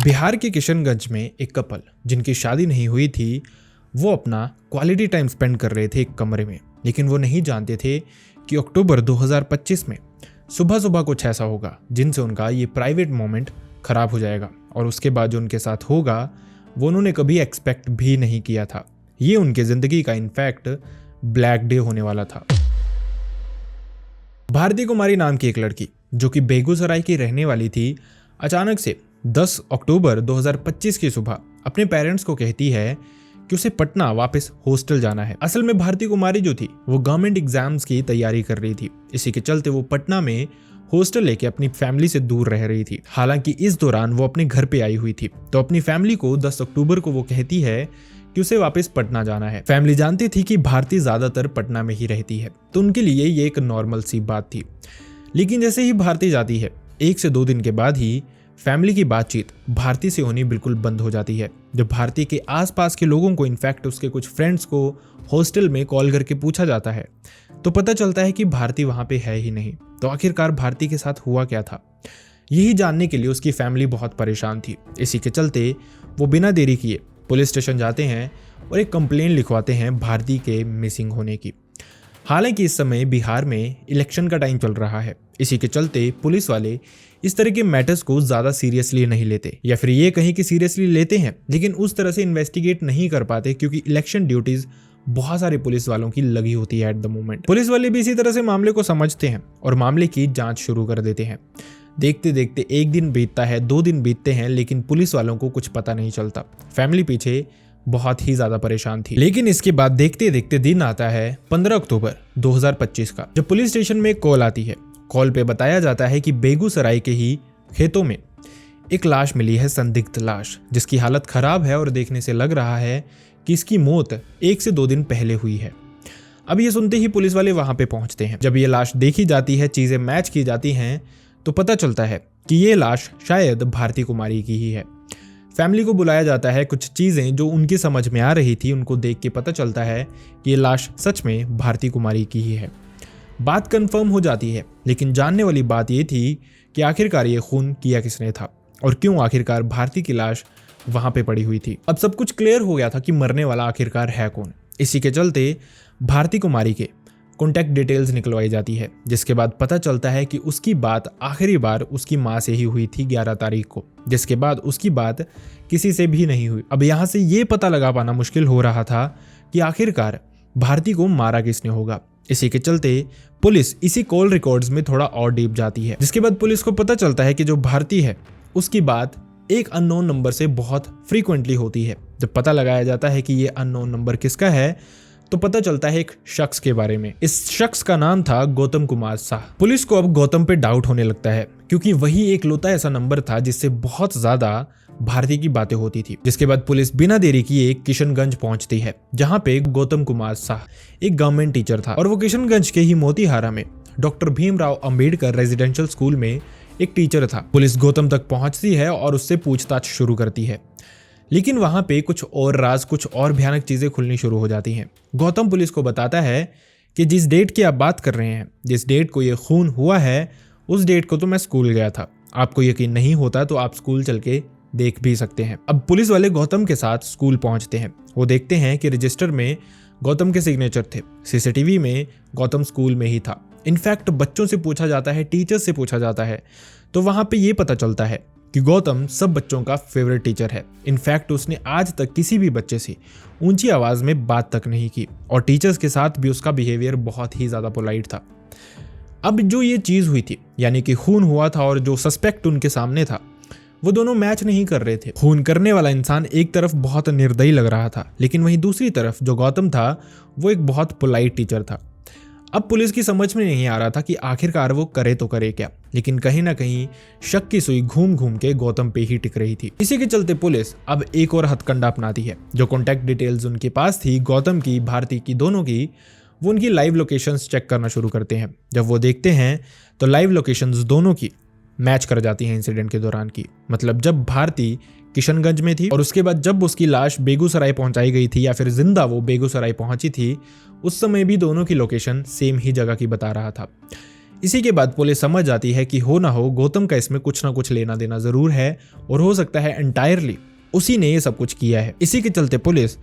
बिहार के किशनगंज में एक कपल जिनकी शादी नहीं हुई थी, वो अपना क्वालिटी टाइम स्पेंड कर रहे थे एक कमरे में। लेकिन वो नहीं जानते थे कि अक्टूबर 2025 में सुबह सुबह कुछ ऐसा होगा जिनसे उनका ये प्राइवेट मोमेंट खराब हो जाएगा, और उसके बाद जो उनके साथ होगा वो उन्होंने कभी एक्सपेक्ट भी नहीं किया था। ये उनके ज़िंदगी का इनफैक्ट ब्लैक डे होने वाला था। भारती कुमारी नाम की एक लड़की जो कि बेगूसराय की रहने वाली थी, अचानक से 10 अक्टूबर 2025 की सुबह अपने पेरेंट्स को कहती है कि उसे पटना वापस हॉस्टल जाना है। असल में भारती कुमारी जो थी वो गवर्नमेंट एग्जाम्स की तैयारी कर रही थी। इसी के चलते वो पटना में हॉस्टल लेके अपनी फैमिली से दूर रह रही थी। हालांकि इस दौरान वो अपने घर पे आई हुई थी, तो अपनी फैमिली को 10 अक्टूबर को वो कहती है कि उसे वापस पटना जाना है। फैमिली जानती थी कि भारती ज्यादातर पटना में ही रहती है, तो उनके लिए ये एक नॉर्मल सी बात थी। लेकिन जैसे ही भारती जाती है, 1 से 2 दिन के बाद ही फैमिली की बातचीत भारती से होनी बिल्कुल बंद हो जाती है। जब भारती के आसपास के लोगों को, इनफैक्ट उसके कुछ फ्रेंड्स को हॉस्टल में कॉल करके पूछा जाता है, तो पता चलता है कि भारती वहां पे है ही नहीं। तो आखिरकार भारती के साथ हुआ क्या था, यही जानने के लिए उसकी फैमिली बहुत परेशान थी। इसी के चलते वो बिना देरी किए पुलिस स्टेशन जाते हैं और एक कंप्लेंट लिखवाते हैं भारती के मिसिंग होने की। हालांकि इस समय बिहार में इलेक्शन का टाइम चल रहा है, इसी के चलते पुलिस वाले इस तरह के मैटर्स को ज़्यादा सीरियसली नहीं लेते, या फिर ये कहीं कि सीरियसली लेते हैं लेकिन उस तरह से इन्वेस्टिगेट नहीं कर पाते, क्योंकि इलेक्शन ड्यूटीज बहुत सारे पुलिस वालों की लगी होती है एट द मोमेंट। पुलिस वाले भी इसी तरह से मामले को समझते हैं और मामले की जांच शुरू कर देते हैं। देखते देखते 1 दिन बीतता है, 2 दिन बीतते हैं, लेकिन पुलिस वालों को कुछ पता नहीं चलता। फैमिली पीछे बहुत ही ज्यादा परेशान थी। लेकिन इसके बाद देखते देखते दिन आता है 15 अक्टूबर 2025 का, जब पुलिस स्टेशन में एक कॉल आती है। कॉल पे बताया जाता है कि बेगूसराय के ही खेतों में एक लाश मिली है, संदिग्ध लाश, जिसकी हालत खराब है और देखने से लग रहा है कि इसकी मौत 1 से 2 दिन पहले हुई है। अब ये सुनते ही पुलिस वाले वहां पे पहुंचते हैं। जब ये लाश देखी जाती है, चीजें मैच की जाती हैं, तो पता चलता है कि ये लाश शायद भारती कुमारी की ही है। फैमिली को बुलाया जाता है। कुछ चीजें जो उनकी समझ में आ रही थी उनको देख के पता चलता है कि ये लाश सच में भारती कुमारी की ही है। बात कंफर्म हो जाती है, लेकिन जानने वाली बात ये थी कि आखिरकार ये खून किया किसने था और क्यों आखिरकार भारती की लाश वहां पे पड़ी हुई थी। अब सब कुछ क्लियर हो गया था कि मरने वाला आखिरकार है कौन। इसी के चलते भारती कुमारी के कॉन्टैक्ट डिटेल्स निकलवाई जाती है, जिसके बाद पता चलता है कि उसकी बात आखिरी बार उसकी माँ से ही हुई थी 11 तारीख को, जिसके बाद उसकी बात किसी से भी नहीं हुई। अब यहाँ से ये पता लगा पाना मुश्किल हो रहा था कि आखिरकार भारती को मारा किसने होगा। इसी के चलते पुलिस इसी कॉल रिकॉर्ड्स में थोड़ा और डीप जाती है, जिसके बाद पुलिस को पता चलता है कि जो भारती है उसकी बात एक अननोन नंबर से बहुत फ्रीक्वेंटली होती है। जब पता लगाया जाता है कि ये अननोन नंबर किसका है, तो पता चलता है एक शख्स के बारे में। इस शख्स का नाम था गौतम कुमार शाह। पुलिस को अब गौतम पे डाउट होने लगता है, क्योंकि वही एक लौता ऐसा नंबर था जिससे बहुत ज्यादा भारती की बातें होती थी। जिसके बाद पुलिस बिना देरी किए किशनगंज पहुंचती है, जहां पे गौतम कुमार शाह एक गवर्नमेंट टीचर था, और वो किशनगंज के ही मोतीहारा में doctor Bhimrao Ambedkar residential school में एक टीचर था। पुलिस गौतम तक पहुंचती है और उससे पूछताछ शुरू करती है, लेकिन वहां पे कुछ और राज, कुछ और भयानक चीजें खुलनी शुरू हो जाती हैं। गौतम पुलिस को बताता है कि जिस डेट की आप बात कर रहे हैं, जिस डेट को ये खून हुआ है, उस डेट को तो मैं स्कूल गया था। आपको यकीन नहीं होता तो आप स्कूल चल के देख भी सकते हैं। अब पुलिस वाले गौतम के साथ स्कूल पहुंचते हैं। वो देखते हैं कि रजिस्टर में गौतम के सिग्नेचर थे, सीसीटीवी में गौतम स्कूल में ही था। इनफैक्ट बच्चों से पूछा जाता है, टीचर्स से पूछा जाता है, तो वहां पे ये पता चलता है कि गौतम सब बच्चों का फेवरेट टीचर है। इनफैक्ट उसने आज तक किसी भी बच्चे से ऊंची आवाज में बात तक नहीं की, और टीचर्स के साथ भी उसका बिहेवियर बहुत ही ज्यादा पोलाइट था। अब जो ये चीज हुई थी, यानी कि खून हुआ था और जो सस्पेक्ट उनके सामने था, वो दोनों मैच नहीं कर रहे थे। खून करने वाला इंसान एक तरफ बहुत निर्दयी लग रहा था, लेकिन वहीं दूसरी तरफ जो गौतम था वो एक बहुत पोलाइट टीचर था। अब पुलिस की समझ में नहीं आ रहा था कि आखिरकार वो करे तो करे क्या, लेकिन कहीं ना कहीं शक की सुई घूम घूम के गौतम पे ही टिक रही थी। इसी के चलते पुलिस अब एक और हथकंडा अपनाती है। जो कॉन्टैक्ट डिटेल्स उनके पास थी, गौतम की, भारती की, दोनों की, वो उनकी लाइव लोकेशंस चेक करना शुरू करते हैं। जब वो देखते हैं तो लाइव लोकेशंस दोनों की मैच कर जाती हैं इंसिडेंट के दौरान की। मतलब जब भारती किशनगंज में थी और उसके बाद जब उसकी लाश बेगूसराय पहुंचाई गई थी, या फिर जिंदा वो बेगूसराय पहुंची थी, उस समय भी दोनों की लोकेशन सेम ही जगह की बता रहा था। इसी के बाद पुलिस समझ जाती है कि हो ना हो गौतम का इसमें कुछ ना कुछ लेना देना जरूर है और हो सकता है एंटायरली उसी ने ये सब कुछ किया है। इसी के चलते पुलिस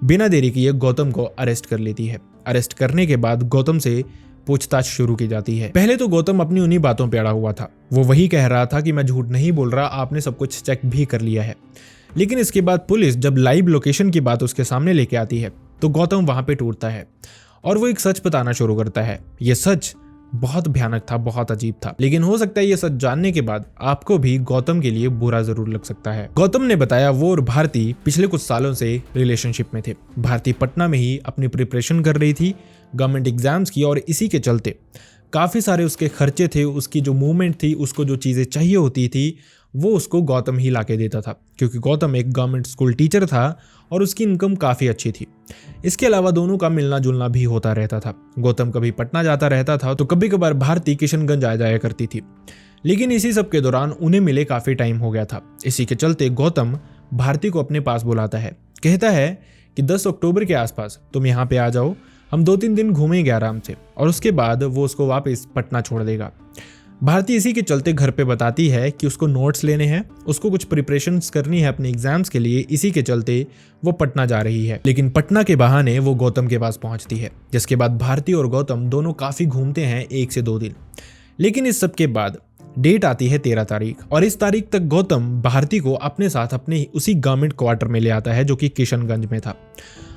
बिना देरी किए गौतम को अरेस्ट कर लेती है। अरेस्ट करने के बाद गौतम से पूछताछ शुरू की जाती है। पहले तो गौतम अपनी उन्हीं बातों पे अड़ा हुआ था, वो वही कह रहा था कि मैं झूठ नहीं बोल रहा, आपने सब कुछ चेक भी कर लिया है। लेकिन इसके बाद पुलिस जब लाइव लोकेशन की बात उसके सामने लेके आती है तो गौतम वहां पे टूटता है और वो एक सच बताना शुरू करता है। ये सच बहुत भयानक था, बहुत अजीब था, लेकिन हो सकता है ये सच जानने के बाद आपको भी गौतम के लिए बुरा जरूर लग सकता है। गौतम ने बताया वो और भारती पिछले कुछ सालों से रिलेशनशिप में थे। भारती पटना में ही अपनी प्रिपरेशन कर रही थी गवर्नमेंट एग्जाम्स की और इसी के चलते काफ़ी सारे उसके खर्चे थे, उसकी जो मूवमेंट थी, उसको जो चीज़ें चाहिए होती थी वो उसको गौतम ही लाके देता था, क्योंकि गौतम एक गवर्नमेंट स्कूल टीचर था और उसकी इनकम काफ़ी अच्छी थी। इसके अलावा दोनों का मिलना जुलना भी होता रहता था। गौतम कभी पटना जाता रहता था तो कभी कभार भारती किशनगंज आ जाया करती थी, लेकिन इसी सब के दौरान उन्हें मिले काफ़ी टाइम हो गया था। इसी के चलते गौतम भारती को अपने पास बुलाता है, कहता है कि 10 अक्टूबर के आसपास तुम यहाँ पे आ जाओ, हम 2-3 दिन घूमेंगे आराम से, और उसके बाद वो उसको वापस पटना छोड़ देगा। भारती इसी के चलते घर पे बताती है कि उसको नोट्स लेने हैं, उसको कुछ प्रिपरेशंस करनी है अपने एग्जाम्स के लिए, इसी के चलते वो पटना जा रही है। लेकिन पटना के बहाने वो गौतम के पास पहुंचती है, जिसके बाद भारती और गौतम दोनों काफ़ी घूमते हैं 1 से 2 दिन। लेकिन इस सब के बाद डेट आती है 13 तारीख, और इस तारीख तक गौतम भारती को अपने साथ अपने उसी गवर्नमेंट क्वार्टर में ले आता है जो कि किशनगंज में था।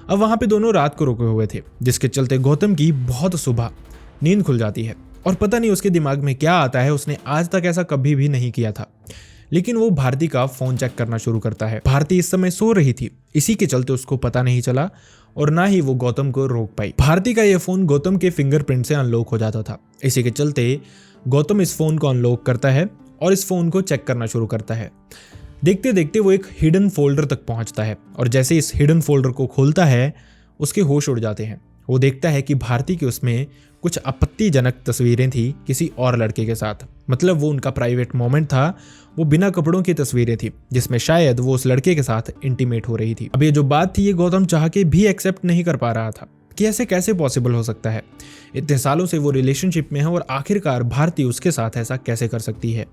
अब वहाँ पे दोनों रात को रुके हुए थे, जिसके चलते गौतम की बहुत सुबह नींद खुल जाती है और पता नहीं उसके दिमाग में क्या आता है, उसने आज तक ऐसा कभी भी नहीं किया था। लेकिन वो भारती का फोन चेक करना शुरू करता है। भारती इस समय सो रही थी, इसी के चलते उसको पता नहीं चला और ना ही वो गौतम को रोक पाई। भारती का यह फोन गौतम के फिंगरप्रिंट से अनलॉक हो जाता था। इसी के चलते गौतम इस फोन को अनलॉक करता है और इस फोन को चेक करना शुरू करता है। देखते देखते वो एक हिडन फोल्डर तक पहुंचता है और जैसे इस हिडन फोल्डर को खोलता है उसके होश उड़ जाते हैं। वो देखता है कि भारती के उसमें कुछ आपत्तिजनक तस्वीरें थी किसी और लड़के के साथ, मतलब वो उनका प्राइवेट मोमेंट था, वो बिना कपड़ों की तस्वीरें थी जिसमें शायद वो उस लड़के के साथ इंटीमेट हो रही थी। अब ये जो बात थी ये गौतम चाह के भी एक्सेप्ट नहीं कर पा रहा था कि ऐसे कैसे पॉसिबल हो सकता है। इतने सालों से वो रिलेशनशिप में है और आखिरकार भारती उसके साथ ऐसा कैसे कर सकती है।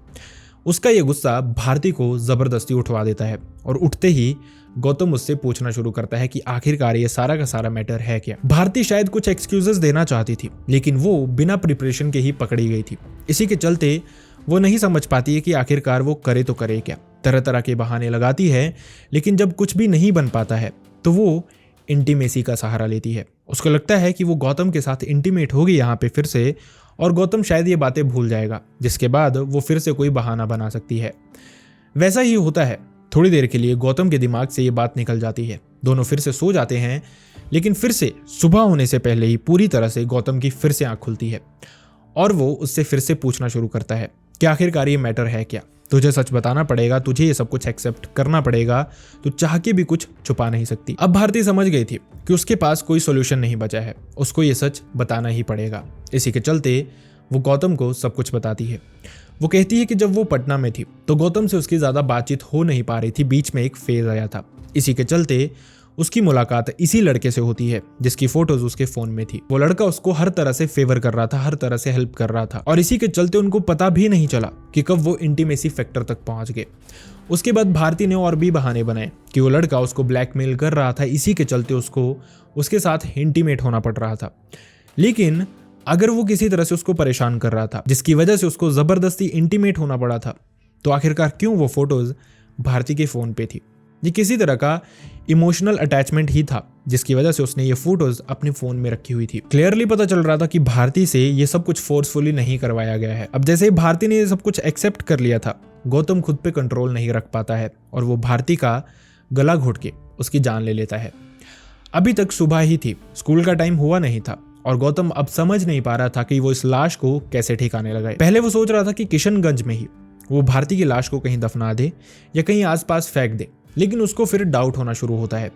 उसका ये गुस्सा भारती को जबरदस्ती उठवा देता है और उठते ही गौतम उससे पूछना शुरू करता है कि आखिरकार ये सारा का सारा मैटर है क्या। भारती शायद कुछ एक्सक्यूजेस देना चाहती थी, लेकिन वो बिना प्रिपरेशन के ही पकड़ी गई थी। इसी के चलते वो नहीं समझ पाती है कि आखिरकार वो करे तो करे क्या। तरह तरह के बहाने लगाती है, लेकिन जब कुछ भी नहीं बन पाता है तो वो इंटीमेसी का सहारा लेती है। उसको लगता है कि वो गौतम के साथ इंटीमेट होगी यहाँ पे फिर से, और गौतम शायद ये बातें भूल जाएगा, जिसके बाद वो फिर से कोई बहाना बना सकती है। वैसा ही होता है। थोड़ी देर के लिए गौतम के दिमाग से ये बात निकल जाती है, दोनों फिर से सो जाते हैं, लेकिन फिर से सुबह होने से पहले ही पूरी तरह से गौतम की फिर से आंख खुलती है और वो उससे फिर से पूछना शुरू करता है कि आखिरकार ये मैटर है क्या। तुझे सच बताना पड़ेगा, तुझे ये सब कुछ एक्सेप्ट करना पड़ेगा, तू चाह के भी कुछ छुपा नहीं सकती। अब भारती समझ गई थी कि उसके पास कोई सोल्यूशन नहीं बचा है, उसको ये सच बताना ही पड़ेगा। इसी के चलते वो गौतम को सब कुछ बताती है। वो कहती है कि जब वो पटना में थी तो गौतम से उसकी ज़्यादा बातचीत हो नहीं पा रही थी, बीच में एक फेज आया था। इसी के चलते उसकी मुलाकात इसी लड़के से होती है जिसकी फोटोज उसके फोन में थी। वो लड़का उसको हर तरह से फेवर कर रहा था, हर तरह से हेल्प कर रहा था, और इसी के चलते उनको पता भी नहीं चला कि कब वो इंटीमेसी फैक्टर तक पहुंच गए। उसके बाद भारती ने और भी बहाने बनाए कि वो लड़का उसको ब्लैकमेल कर रहा था, इसी के चलते उसको उसके साथ इंटीमेट होना पड़ रहा था। लेकिन अगर वो किसी तरह से उसको परेशान कर रहा था जिसकी वजह से उसको जबरदस्ती इंटीमेट होना पड़ा था, तो आखिरकार क्यों वो फोटोज भारती के फोन पे थी। ये किसी तरह का इमोशनल अटैचमेंट ही था जिसकी वजह से उसने ये फोटोज अपने फोन में रखी हुई थी। क्लियरली पता चल रहा था कि भारती से ये सब कुछ फोर्सफुली नहीं करवाया गया है। अब जैसे ही भारती ने ये सब कुछ एक्सेप्ट कर लिया था, गौतम खुद पे कंट्रोल नहीं रख पाता है और वो भारती का गला घोट के उसकी जान ले लेता है। अभी तक सुबह ही थी, स्कूल का टाइम हुआ नहीं था और गौतम अब समझ नहीं पा रहा था कि वो इस लाश को कैसे ठिकाने लगाए। पहले वो सोच रहा था कि किशनगंज में ही वो भारती की लाश को कहीं दफना दे या कहीं आसपास फेंक दे, लेकिन उसको फिर डाउट होना शुरू होता है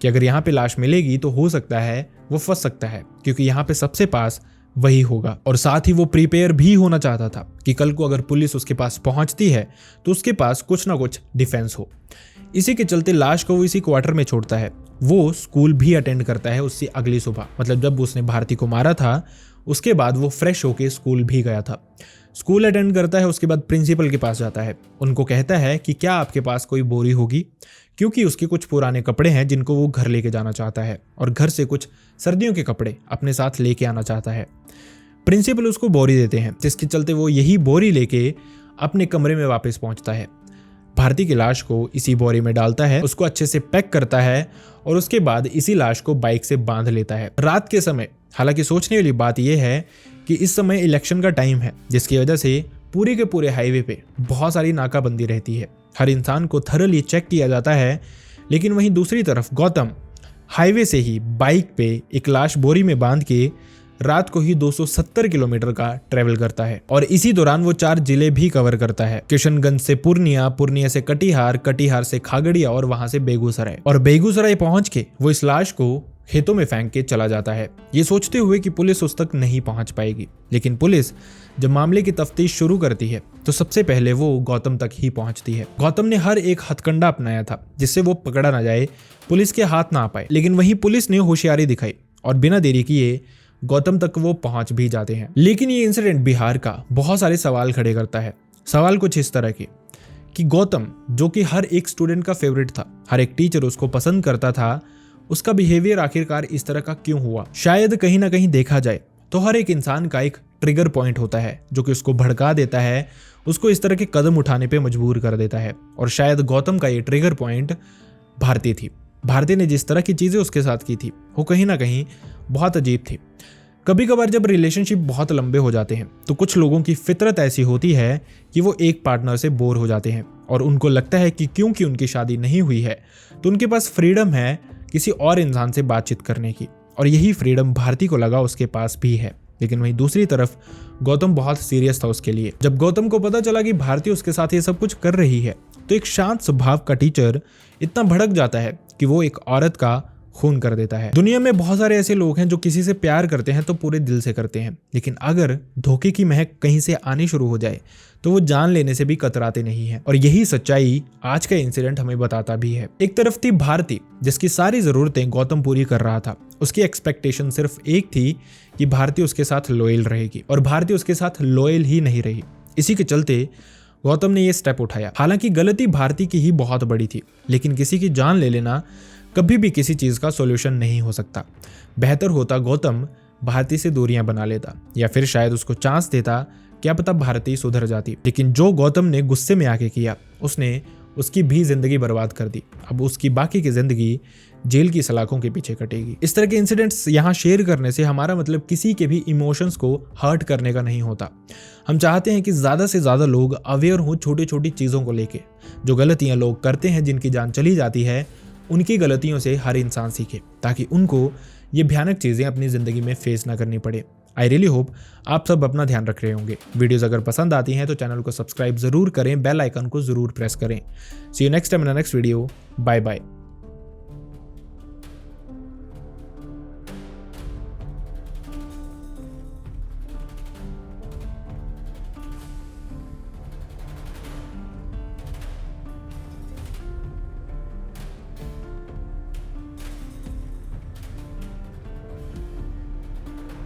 कि अगर यहाँ पे लाश मिलेगी तो हो सकता है वो फंस सकता है, क्योंकि यहाँ पे सबसे पास वही होगा। और साथ ही वो प्रिपेयर भी होना चाहता था कि कल को अगर पुलिस उसके पास पहुंचती है तो उसके पास कुछ ना कुछ डिफेंस हो। इसी के चलते लाश को वो इसी क्वार्टर में छोड़ता है। वो स्कूल भी अटेंड करता है उससे अगली सुबह, मतलब जब उसने भारती को मारा था उसके बाद वो फ्रेश होके स्कूल भी गया था। स्कूल अटेंड करता है, उसके बाद प्रिंसिपल के पास जाता है, उनको कहता है कि क्या आपके पास कोई बोरी होगी, क्योंकि उसके कुछ पुराने कपड़े हैं जिनको वो घर लेके जाना चाहता है और घर से कुछ सर्दियों के कपड़े अपने साथ लेके आना चाहता है। प्रिंसिपल उसको बोरी देते हैं, जिसके चलते वो यही बोरी लेके अपने कमरे में वापस पहुंचता है। भारती की लाश को इसी बोरी में डालता है, उसको अच्छे से पैक करता है और उसके बाद इसी लाश को बाइक से बांध लेता है रात के समय। हालांकि सोचने वाली बात यह है कि इस समय इलेक्शन का टाइम है, जिसकी वजह से पूरे के पूरे हाईवे पे बहुत सारी नाकाबंदी रहती है, हर इंसान को थरली चेक किया जाता है। लेकिन वहीं दूसरी तरफ गौतम हाईवे से ही बाइक पे एक लाश बोरी में बांध के रात को ही 270 किलोमीटर का ट्रेवल करता है और इसी दौरान वो 4 जिले भी कवर करता है। किशनगंज से पूर्णिया, पूर्णिया से कटिहार, कटिहार से खागड़िया और वहां से बेगूसराय। और बेगूसराय पहुंच के वो इस लाश को खेतों में फेंक के चला जाता है, ये सोचते हुए कि पुलिस उस तक नहीं पहुंच पाएगी। लेकिन पुलिस जब मामले की तफ्तीश शुरू करती है तो सबसे पहले वो गौतम तक ही पहुंचती है। गौतम ने हर एक हथकंडा अपनाया था जिससे वो पकड़ा ना जाए, पुलिस के हाथ ना आ पाए। लेकिन वहीं पुलिस ने होशियारी दिखाई और बिना देरी किए गौतम तक वो पहुंच भी जाते हैं। लेकिन ये इंसिडेंट बिहार का बहुत सारे सवाल खड़े करता है। सवाल कुछ इस तरह के कि गौतम, जो कि हर एक स्टूडेंट का फेवरेट था, हर एक टीचर उसको पसंद करता था, उसका बिहेवियर आखिरकार इस तरह का क्यों हुआ? शायद कहीं ना कहीं देखा जाए तो हर एक इंसान का एक ट्रिगर पॉइंट होता है जो कि उसको भड़का देता है, उसको इस तरह के कदम उठाने पे मजबूर कर देता है। और शायद गौतम का ये ट्रिगर पॉइंट भारती थी। भारती ने जिस तरह की चीजें उसके साथ की थी वो कहीं ना कहीं बहुत अजीब थी। कभी कभार जब रिलेशनशिप बहुत लंबे हो जाते हैं तो कुछ लोगों की फितरत ऐसी होती है कि वो एक पार्टनर से बोर हो जाते हैं और उनको लगता है कि क्योंकि उनकी शादी नहीं हुई है तो उनके पास फ्रीडम है किसी और इंसान से बातचीत करने की, और यही फ्रीडम भारती को लगा उसके पास भी है। लेकिन वहीं दूसरी तरफ गौतम बहुत सीरियस था उसके लिए। जब गौतम को पता चला कि भारती उसके साथ ये सब कुछ कर रही है तो एक शांत स्वभाव का टीचर इतना भड़क जाता है कि वो एक औरत का खून कर देता है। दुनिया में बहुत सारे ऐसे लोग हैं जो किसी से प्यार करते हैं तो पूरे दिल से करते हैं, लेकिन अगर धोखे की महक कहीं से आनी शुरू हो जाए तो वो जान लेने से भी कतराते नहीं हैं। और यही सच्चाई आज का इंसिडेंट हमें बताता भी है। एक तरफ थी भारती जिसकी सारी जरूरतें गौतम पूरी कर रहा था। उसकी एक्सपेक्टेशन सिर्फ एक थी कि भारती उसके साथ लॉयल रहेगी, और भारती उसके साथ लॉयल ही नहीं रही। इसी के चलते गौतम ने यह स्टेप उठाया। हालांकि गलती भारती की ही बहुत बड़ी थी, लेकिन किसी की जान ले लेना कभी भी किसी चीज का सॉल्यूशन नहीं हो सकता। बेहतर होता गौतम भारती से दूरियां बना लेता या फिर शायद उसको चांस देता, क्या पता भारती सुधर जाती। लेकिन जो गौतम ने गुस्से में आके किया उसने उसकी भी जिंदगी बर्बाद कर दी। अब उसकी बाकी की जिंदगी जेल की सलाखों के पीछे कटेगी। इस तरह के इंसिडेंट्स यहाँ शेयर करने से हमारा मतलब किसी के भी इमोशंस को हर्ट करने का नहीं होता। हम चाहते हैं कि ज़्यादा से ज़्यादा लोग अवेयर हों छोटी छोटी चीज़ों को लेके। जो गलतियाँ लोग करते हैं, जिनकी जान चली जाती है, उनकी गलतियों से हर इंसान सीखे ताकि उनको ये भयानक चीज़ें अपनी ज़िंदगी में फेस ना करनी पड़े। आई रियली होप आप सब अपना ध्यान रख रहे होंगे। वीडियोस अगर पसंद आती हैं तो चैनल को सब्सक्राइब ज़रूर करें, बेल आइकन को ज़रूर प्रेस करें। See you next time in the next video. Bye bye.